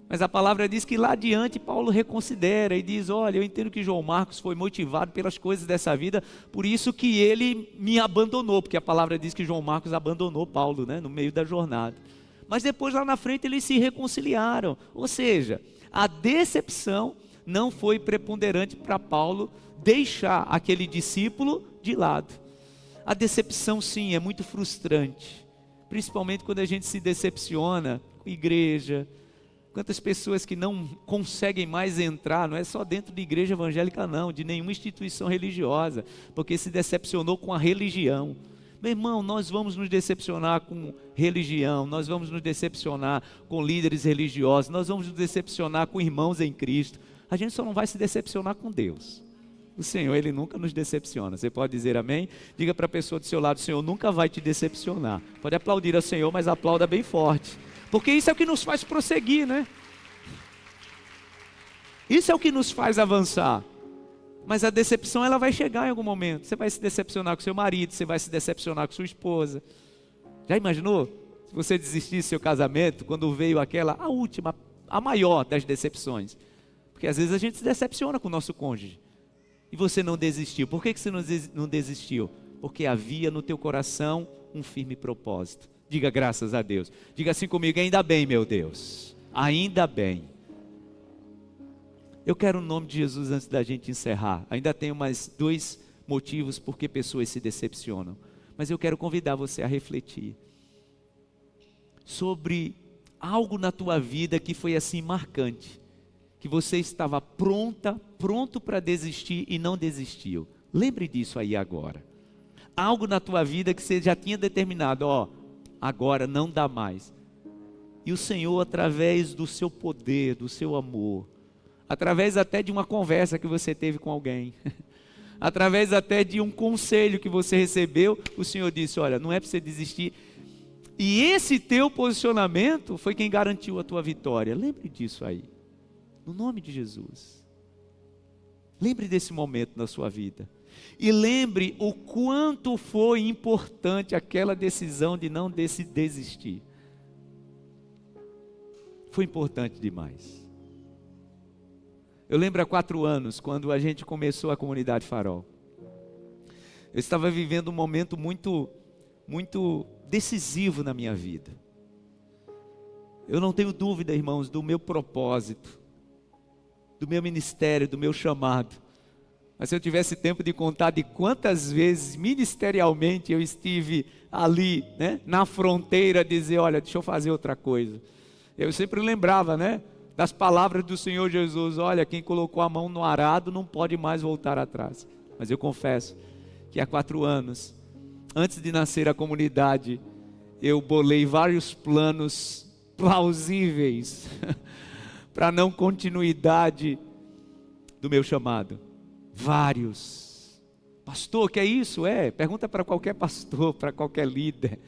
Mas a palavra diz que lá adiante Paulo reconsidera e diz: olha, eu entendo que João Marcos foi motivado pelas coisas dessa vida, por isso que ele me abandonou, porque a palavra diz que João Marcos abandonou Paulo, né, no meio da jornada. Mas depois lá na frente eles se reconciliaram, ou seja, a decepção não foi preponderante para Paulo deixar aquele discípulo de lado. A decepção, sim, é muito frustrante, principalmente quando a gente se decepciona com a igreja. Quantas pessoas que não conseguem mais entrar, não é só dentro de igreja evangélica não, de nenhuma instituição religiosa, porque se decepcionou com a religião. Meu irmão, nós vamos nos decepcionar com religião, nós vamos nos decepcionar com líderes religiosos, nós vamos nos decepcionar com irmãos em Cristo, A gente só não vai se decepcionar com Deus. O Senhor, Ele nunca nos decepciona. Você pode dizer amém? Diga para a pessoa do seu lado, o Senhor nunca vai te decepcionar. Pode aplaudir ao Senhor, mas aplauda bem forte. Porque isso é o que nos faz prosseguir, né? Isso é o que nos faz avançar. Mas a decepção, ela vai chegar em algum momento. Você vai se decepcionar com seu marido, você vai se decepcionar com sua esposa. Já imaginou? Se você desistisse do seu casamento, quando veio a última, a maior das decepções. Porque às vezes a gente se decepciona com o nosso cônjuge. E você não desistiu. Por que você não desistiu? Porque havia no teu coração um firme propósito. Diga graças a Deus. Diga assim comigo, ainda bem, meu Deus. Ainda bem. Eu quero o nome de Jesus antes da gente encerrar. Ainda tenho mais 2 motivos por que pessoas se decepcionam. Mas eu quero convidar você a refletir sobre algo na tua vida que foi assim marcante. Que você estava pronto para desistir e não desistiu. Lembre disso aí agora. Algo na tua vida que você já tinha determinado, agora não dá mais. E o Senhor, através do seu poder, do seu amor, através até de uma conversa que você teve com alguém, através até de um conselho que você recebeu, o Senhor disse, olha, não é para você desistir. E esse teu posicionamento foi quem garantiu a tua vitória. Lembre disso aí. No nome de Jesus. Lembre desse momento na sua vida. E lembre o quanto foi importante aquela decisão de não desistir. Foi importante demais. Eu lembro há 4 anos, quando a gente começou a Comunidade Farol. Eu estava vivendo um momento muito decisivo na minha vida. Eu não tenho dúvida, irmãos, do meu propósito, do meu ministério, do meu chamado. Mas se eu tivesse tempo de contar de quantas vezes ministerialmente eu estive ali, né, na fronteira, dizer, olha, deixa eu fazer outra coisa. Eu sempre lembrava, né, das palavras do Senhor Jesus, olha, quem colocou a mão no arado não pode mais voltar atrás. Mas eu confesso que há 4 anos, antes de nascer a comunidade, eu bolei vários planos plausíveis para não continuidade do meu chamado. Vários. Pastor, que é isso? Pergunta para qualquer pastor, para qualquer líder,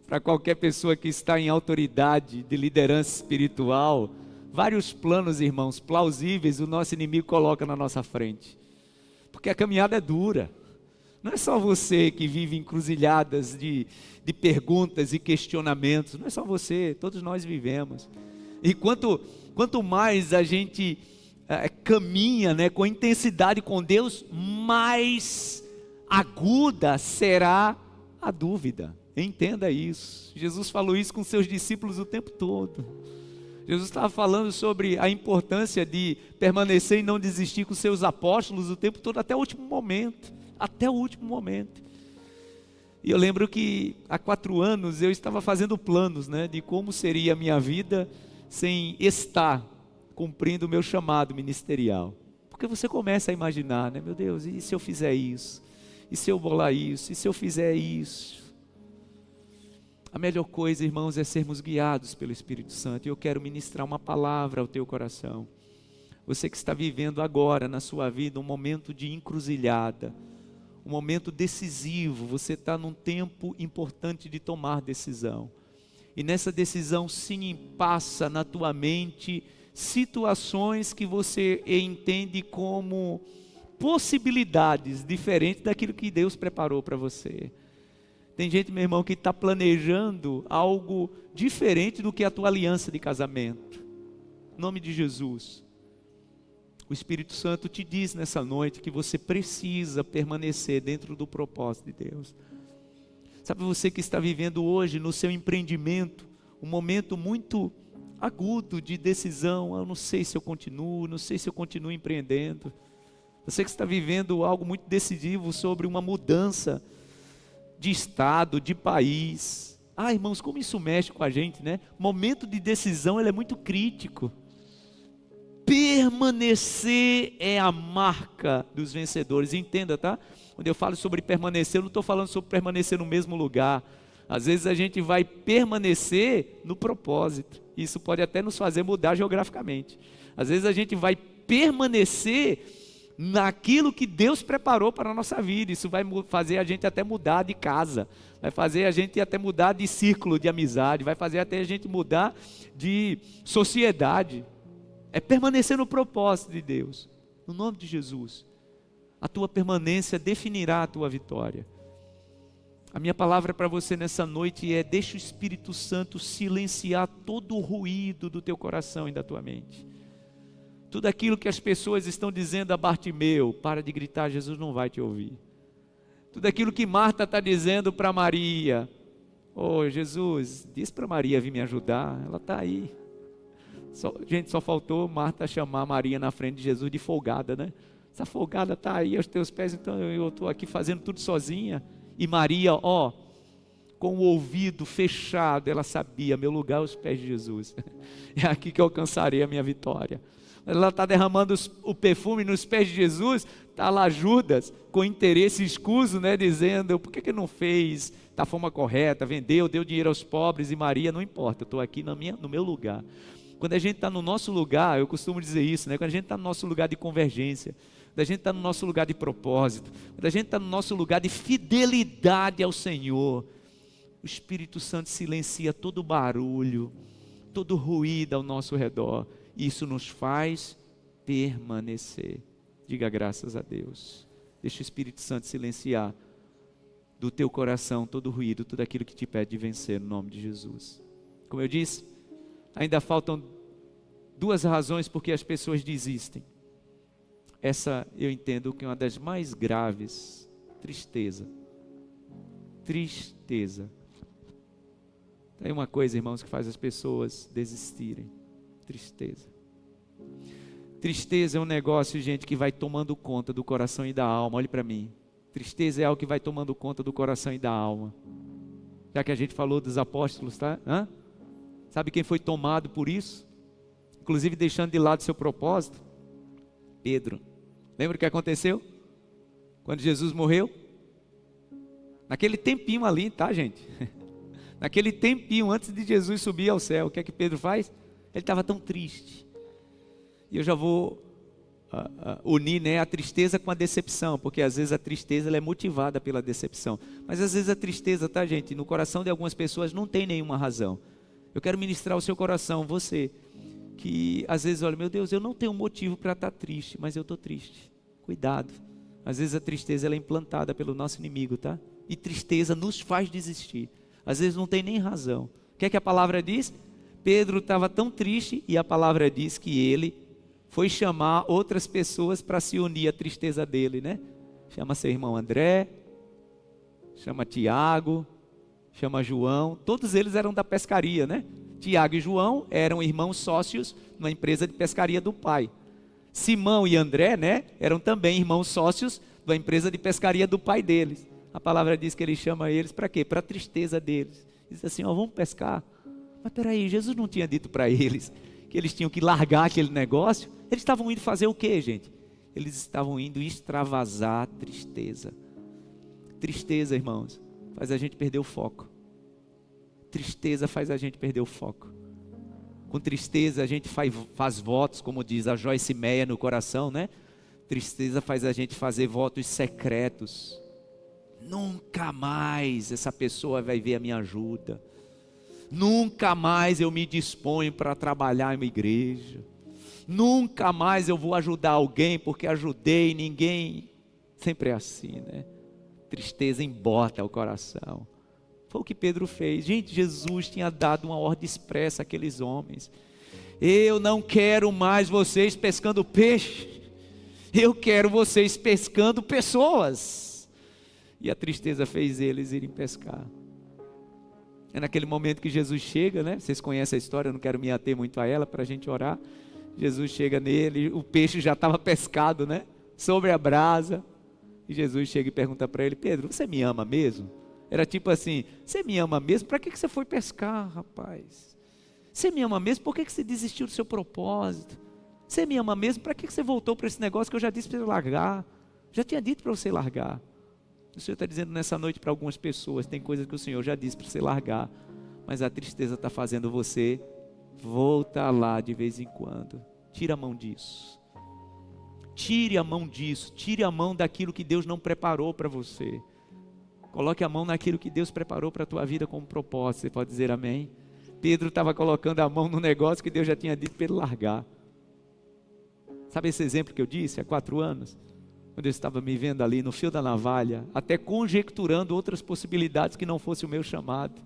para qualquer pessoa que está em autoridade de liderança espiritual. Vários planos, irmãos, plausíveis o nosso inimigo coloca na nossa frente. Porque a caminhada é dura. Não é só você que vive encruzilhadas de perguntas e questionamentos. Não é só você, todos nós vivemos. E quanto mais a gente caminha, né, com intensidade com Deus, mais aguda será a dúvida. Entenda isso. Jesus falou isso com seus discípulos o tempo todo. Jesus estava falando sobre a importância de permanecer e não desistir com seus apóstolos o tempo todo, até o último momento. Até o último momento. E eu lembro que há 4 anos eu estava fazendo planos, né, de como seria a minha vida sem estar cumprindo o meu chamado ministerial. Porque você começa a imaginar, né, meu Deus, e se eu fizer isso? E se eu bolar isso? E se eu fizer isso? A melhor coisa, irmãos, é sermos guiados pelo Espírito Santo. E eu quero ministrar uma palavra ao teu coração. Você que está vivendo agora na sua vida um momento de encruzilhada, um momento decisivo, você está num tempo importante de tomar decisão. E nessa decisão, sim, passa na tua mente situações que você entende como possibilidades diferentes daquilo que Deus preparou para você. Tem gente, meu irmão, que está planejando algo diferente do que a tua aliança de casamento. Em nome de Jesus. O Espírito Santo te diz nessa noite que você precisa permanecer dentro do propósito de Deus. Sabe, você que está vivendo hoje no seu empreendimento, um momento muito agudo de decisão, eu não sei se eu continuo, não sei se eu continuo empreendendo. Você que está vivendo algo muito decisivo sobre uma mudança de estado, de país. Irmãos, como isso mexe com a gente, né? Momento de decisão, ele é muito crítico. Permanecer é a marca dos vencedores. Entenda, tá? Quando eu falo sobre permanecer, eu não estou falando sobre permanecer no mesmo lugar. Às vezes a gente vai permanecer no propósito. Isso pode até nos fazer mudar geograficamente. Às vezes a gente vai permanecer naquilo que Deus preparou para a nossa vida. Isso vai fazer a gente até mudar de casa, vai fazer a gente até mudar de círculo de amizade, vai fazer até a gente mudar de sociedade. É permanecer no propósito de Deus. No nome de Jesus, a tua permanência definirá a tua vitória. A minha palavra para você nessa noite é: deixa o Espírito Santo silenciar todo o ruído do teu coração e da tua mente. Tudo aquilo que as pessoas estão dizendo a Bartimeu, para de gritar, Jesus não vai te ouvir. Tudo aquilo que Marta está dizendo para Maria, Jesus, diz para Maria vir me ajudar, ela está aí. Só faltou Marta chamar Maria na frente de Jesus de folgada, né? Essa folgada está aí aos teus pés, então eu estou aqui fazendo tudo sozinha. E Maria, com o ouvido fechado, ela sabia, meu lugar aos pés de Jesus. É aqui que eu alcançarei a minha vitória. Ela está derramando o perfume nos pés de Jesus, está lá Judas, com interesse escuso, né, dizendo, por que não fez da forma correta, vendeu, deu dinheiro aos pobres, e Maria, não importa, eu estou aqui no meu lugar. Quando a gente está no nosso lugar, eu costumo dizer isso, né, quando a gente está no nosso lugar de convergência, quando a gente está no nosso lugar de propósito, quando a gente está no nosso lugar de fidelidade ao Senhor, o Espírito Santo silencia todo o barulho, todo o ruído ao nosso redor. Isso nos faz permanecer. Diga graças a Deus. Deixa o Espírito Santo silenciar do teu coração todo o ruído, tudo aquilo que te pede de vencer no nome de Jesus. Como eu disse, ainda faltam 2 razões porque as pessoas desistem. Essa eu entendo que é uma das mais graves. Tristeza. Tristeza. Tem uma coisa, irmãos, que faz as pessoas desistirem. Tristeza. Tristeza é um negócio, gente, que vai tomando conta do coração e da alma. Olhe para mim. Tristeza é algo que vai tomando conta do coração e da alma. Já que a gente falou dos apóstolos, tá? Sabe quem foi tomado por isso? Inclusive deixando de lado seu propósito? Pedro. Lembra o que aconteceu? Quando Jesus morreu? Naquele tempinho ali, tá, gente? Naquele tempinho antes de Jesus subir ao céu, o que é que Pedro faz? Ele estava tão triste. E eu já vou unir, né, a tristeza com a decepção, porque às vezes a tristeza ela é motivada pela decepção. Mas às vezes a tristeza, tá, gente, no coração de algumas pessoas não tem nenhuma razão. Eu quero ministrar o seu coração, você, que às vezes olha, meu Deus, eu não tenho motivo para estar triste, mas eu estou triste. Cuidado. Às vezes a tristeza ela é implantada pelo nosso inimigo, tá? E tristeza nos faz desistir. Às vezes não tem nem razão. O que é que a palavra diz? Pedro estava tão triste e a palavra diz que ele foi chamar outras pessoas para se unir à tristeza dele, né? Chama seu irmão André, chama Tiago, chama João, todos eles eram da pescaria, né? Tiago e João eram irmãos sócios numa empresa de pescaria do pai. Simão e André, né? Eram também irmãos sócios da empresa de pescaria do pai deles. A palavra diz que ele chama eles para quê? Para a tristeza deles. Diz assim, vamos pescar. Mas peraí, Jesus não tinha dito para eles que eles tinham que largar aquele negócio? Eles estavam indo fazer o quê, gente? Eles estavam indo extravasar tristeza. Tristeza, irmãos, faz a gente perder o foco. Tristeza faz a gente perder o foco. Com tristeza a gente faz votos, como diz a Joyce Meyer no coração, né? Tristeza faz a gente fazer votos secretos. Nunca mais essa pessoa vai ver a minha ajuda. Nunca mais eu me disponho para trabalhar em uma igreja. Nunca mais eu vou ajudar alguém porque ajudei ninguém. Sempre é assim, né? Tristeza embota o coração. Foi o que Pedro fez. Gente, Jesus tinha dado uma ordem expressa àqueles homens. Eu não quero mais vocês pescando peixe. Eu quero vocês pescando pessoas. E a tristeza fez eles irem pescar. É naquele momento que Jesus chega, né? Vocês conhecem a história, eu não quero me ater muito a ela para a gente orar. Jesus chega nele, o peixe já estava pescado, né? Sobre a brasa. E Jesus chega e pergunta para ele, Pedro, você me ama mesmo? Era tipo assim, você me ama mesmo? Para que você foi pescar, rapaz? Você me ama mesmo? Por que você desistiu do seu propósito? Você me ama mesmo? Para que você voltou para esse negócio que eu já disse para você largar? Já tinha dito para você largar. O Senhor está dizendo nessa noite para algumas pessoas, tem coisas que o Senhor já disse para você largar, mas a tristeza está fazendo você voltar lá de vez em quando. Tira a mão disso. Tire a mão disso, tire a mão daquilo que Deus não preparou para você. Coloque a mão naquilo que Deus preparou para a tua vida como propósito. Você pode dizer amém? Pedro estava colocando a mão no negócio que Deus já tinha dito para ele largar. Sabe esse exemplo que eu disse há 4 anos? Quando eu estava me vendo ali no fio da navalha, até conjecturando outras possibilidades que não fosse o meu chamado.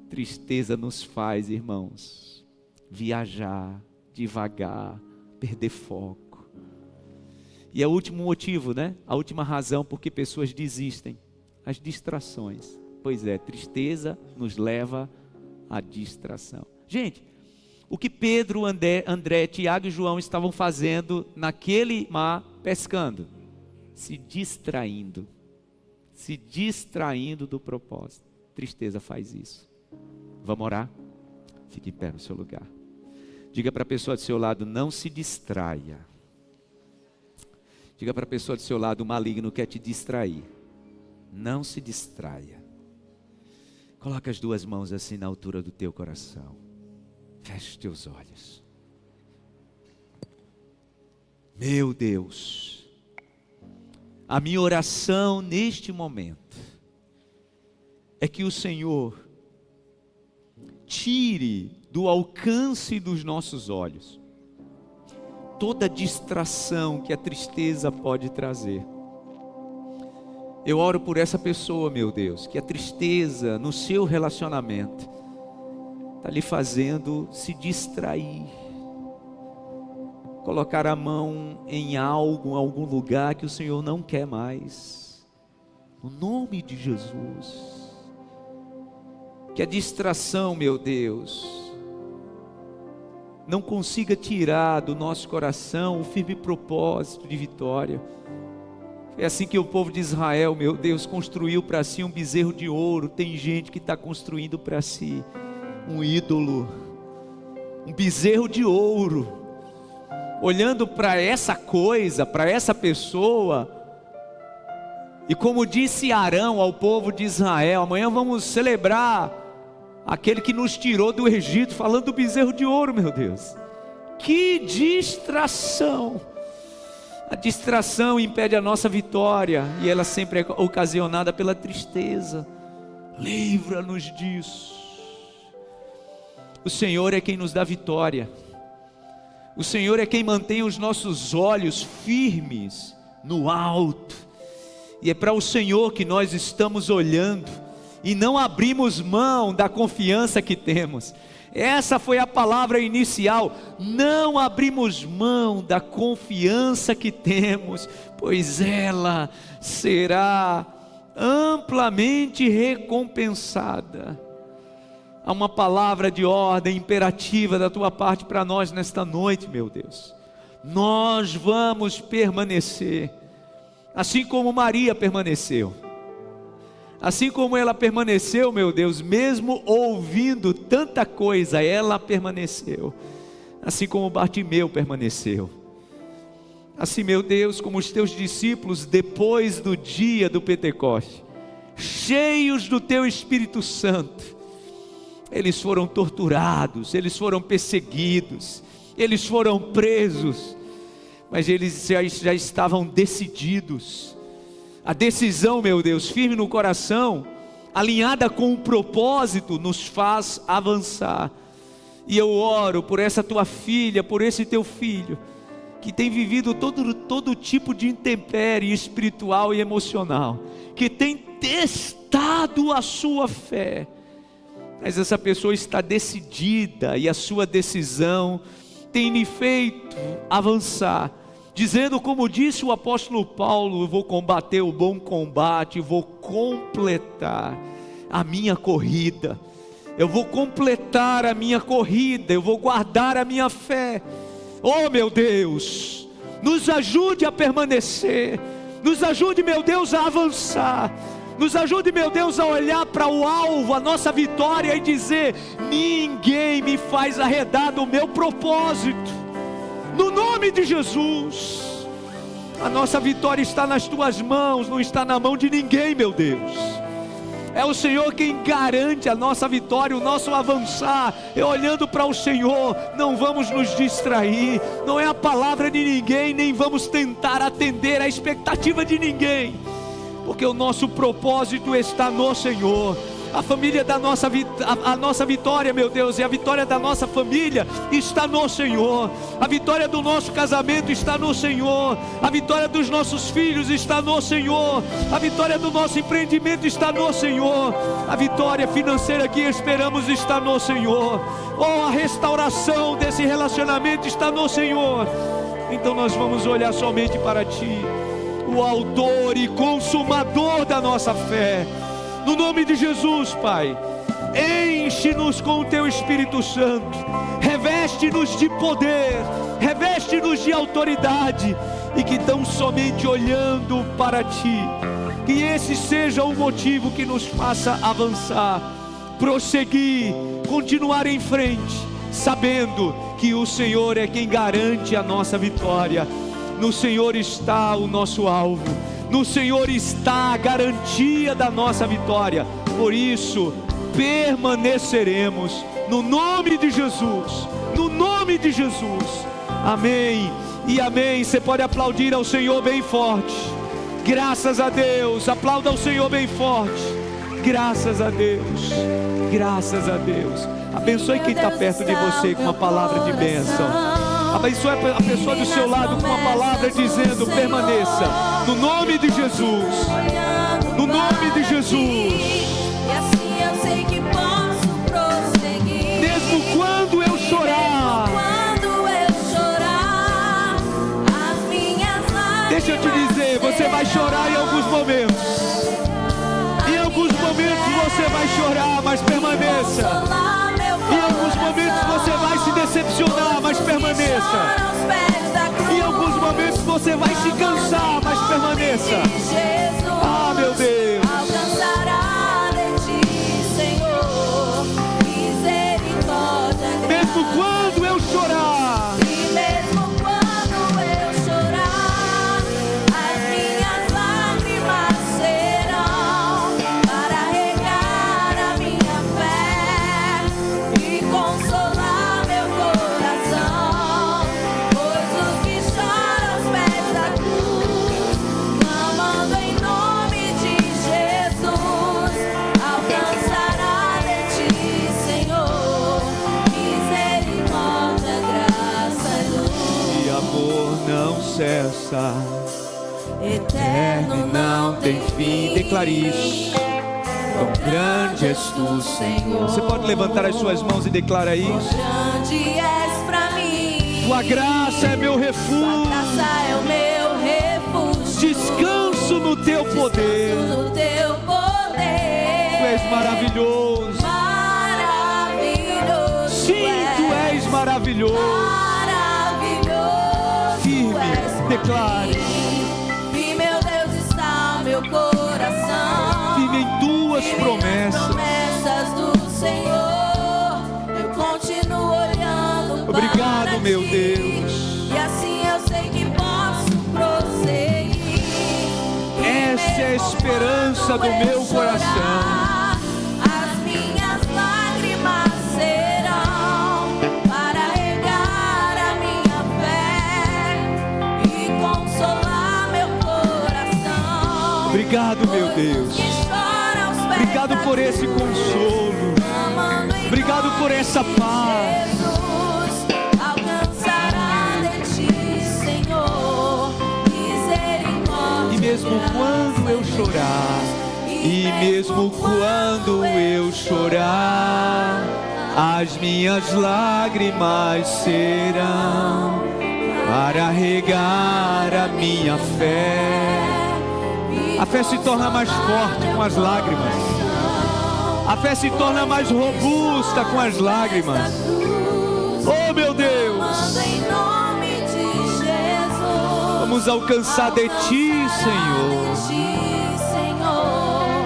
Tristeza nos faz, irmãos, viajar devagar, perder foco. E é o último motivo, né? A última razão por que pessoas desistem. As distrações. Pois é, tristeza nos leva à distração. Gente, o que Pedro, André, Tiago e João estavam fazendo naquele mar pescando? Se distraindo. Se distraindo do propósito. Tristeza faz isso. Vamos orar? Fique em pé no seu lugar. Diga para a pessoa do seu lado, não se distraia. Diga para a pessoa do seu lado, o maligno quer te distrair. Não se distraia. Coloca as 2 mãos assim na altura do teu coração. Feche os teus olhos. Meu Deus, a minha oração neste momento é que o Senhor tire do alcance dos nossos olhos toda distração que a tristeza pode trazer. Eu oro por essa pessoa, meu Deus, que a tristeza no seu relacionamento está lhe fazendo se distrair, colocar a mão em algo, em algum lugar que o Senhor não quer mais. No nome de Jesus. Que a distração, meu Deus, não consiga tirar do nosso coração o firme propósito de vitória. É assim que o povo de Israel, meu Deus, construiu para si um bezerro de ouro. Tem gente que está construindo para si um ídolo, um bezerro de ouro, olhando para essa coisa, para essa pessoa. E como disse Arão ao povo de Israel, amanhã vamos celebrar aquele que nos tirou do Egito, falando do bezerro de ouro, meu Deus. Que distração! A distração impede a nossa vitória, e ela sempre é ocasionada pela tristeza. Livra-nos disso. O Senhor é quem nos dá vitória. O Senhor é quem mantém os nossos olhos firmes no alto. E é para o Senhor que nós estamos olhando, e não abrimos mão da confiança que temos. Essa foi a palavra inicial. Não abrimos mão da confiança que temos, pois ela será amplamente recompensada. Há uma palavra de ordem imperativa da tua parte para nós nesta noite, meu Deus. Nós vamos permanecer, assim como Maria permaneceu. Assim como ela permaneceu, meu Deus, mesmo ouvindo tanta coisa, ela permaneceu. Assim como Bartimeu permaneceu. Assim, meu Deus, como os teus discípulos, depois do dia do Pentecoste, cheios do teu Espírito Santo, eles foram torturados, eles foram perseguidos, eles foram presos, mas eles já estavam decididos. A decisão, meu Deus, firme no coração, alinhada com o propósito, nos faz avançar. E eu oro por essa tua filha, por esse teu filho, que tem vivido todo tipo de intempérie espiritual e emocional, que tem testado a sua fé, mas essa pessoa está decidida, e a sua decisão tem me feito avançar, dizendo, como disse o apóstolo Paulo: eu vou combater o bom combate, vou completar a minha corrida, eu vou completar a minha corrida, eu vou guardar a minha fé. Oh meu Deus, nos ajude a permanecer, nos ajude, meu Deus, a avançar, nos ajude, meu Deus, a olhar para o alvo, a nossa vitória, e dizer: ninguém me faz arredar do meu propósito. No nome de Jesus, a nossa vitória está nas tuas mãos, não está na mão de ninguém, meu Deus. É o Senhor quem garante a nossa vitória, o nosso avançar. É olhando para o Senhor, não vamos nos distrair. Não é a palavra de ninguém, nem vamos tentar atender a expectativa de ninguém, porque o nosso propósito está no Senhor. A família da a nossa vitória, meu Deus, e a vitória da nossa família está no Senhor. A vitória do nosso casamento está no Senhor. A vitória dos nossos filhos está no Senhor. A vitória do nosso empreendimento está no Senhor. A vitória financeira que esperamos está no Senhor. Oh, a restauração desse relacionamento está no Senhor. Então nós vamos olhar somente para Ti, o autor e consumador da nossa fé. No nome de Jesus, Pai, enche-nos com o Teu Espírito Santo, reveste-nos de poder, reveste-nos de autoridade, e que tão somente olhando para Ti, que esse seja o motivo que nos faça avançar, prosseguir, continuar em frente, sabendo que o Senhor é quem garante a nossa vitória. No Senhor está o nosso alvo, no Senhor está a garantia da nossa vitória. Por isso permaneceremos, no nome de Jesus, no nome de Jesus. Amém e amém. Você pode aplaudir ao Senhor bem forte. Graças a Deus. Aplauda ao Senhor bem forte. Graças a Deus, graças a Deus. Abençoe quem está perto de você com uma palavra de bênção. Abençoe a pessoa do seu lado com uma palavra dizendo: permaneça, no nome de Jesus, no nome de Jesus. E assim eu sei que posso prosseguir, Mesmo quando eu chorar, as minhas lágrimas. deixa eu te dizer, você vai chorar em alguns momentos. Em alguns momentos você vai chorar, mas permaneça. Em alguns momentos você vai se decepcionar, mas permaneça. Em alguns momentos você vai se cansar, mas permaneça. Ah, meu Deus. Alcançará de Ti, Senhor, misericórdia. Mesmo quando eu chorar, E mesmo quando eu chorar, as minhas lágrimas serão para regar a minha fé e consolar meu coração. Pois os que choram aos pés da cruz, clamando em nome de Jesus, alcançará de Ti, Senhor, misericórdia, graça e luz. e amor não cessa, Eterno não tem fim. Declare isso. Quão grande és Tu, Senhor. Você pode levantar as suas mãos e declarar Quão isso. grande és pra mim. Tua graça é meu Tua refúgio. graça é o meu refúgio. Descanso no Teu poder. Descanso no Teu poder. Tu és maravilhoso. Maravilhoso. Sim, Tu és maravilhoso. Maravilhoso. Firme, és declare. pra mim. E meu Deus está o meu coração. Firme em Tuas As promessas. promessas do Senhor, eu continuo olhando. Obrigado, para meu Ti, Deus. E assim eu sei que posso prosseguir. Essa é a esperança do meu coração. As minhas lágrimas serão para regar a minha fé e consolar meu coração. Obrigado, meu Deus. Que chora aos pés Obrigado da por esse consolo. Amando em Obrigado por essa paz. Jesus, alcançará de Ti, Senhor, misericórdia. E mesmo quando eu chorar, e mesmo quando eu chorar, as minhas lágrimas serão para regar a minha fé. A fé se torna mais forte com as lágrimas. A fé se torna mais robusta com as lágrimas. Oh, meu Deus, Em nome de Jesus, vamos alcançar de Ti, Senhor. De Ti, Senhor,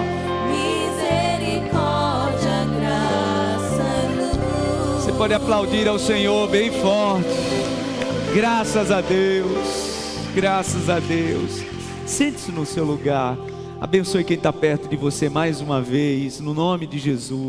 misericórdia, graça e luz. Você pode aplaudir ao Senhor bem forte. Graças a Deus, graças a Deus. Sente-se no seu lugar. Abençoe quem está perto de você mais uma vez, no nome de Jesus.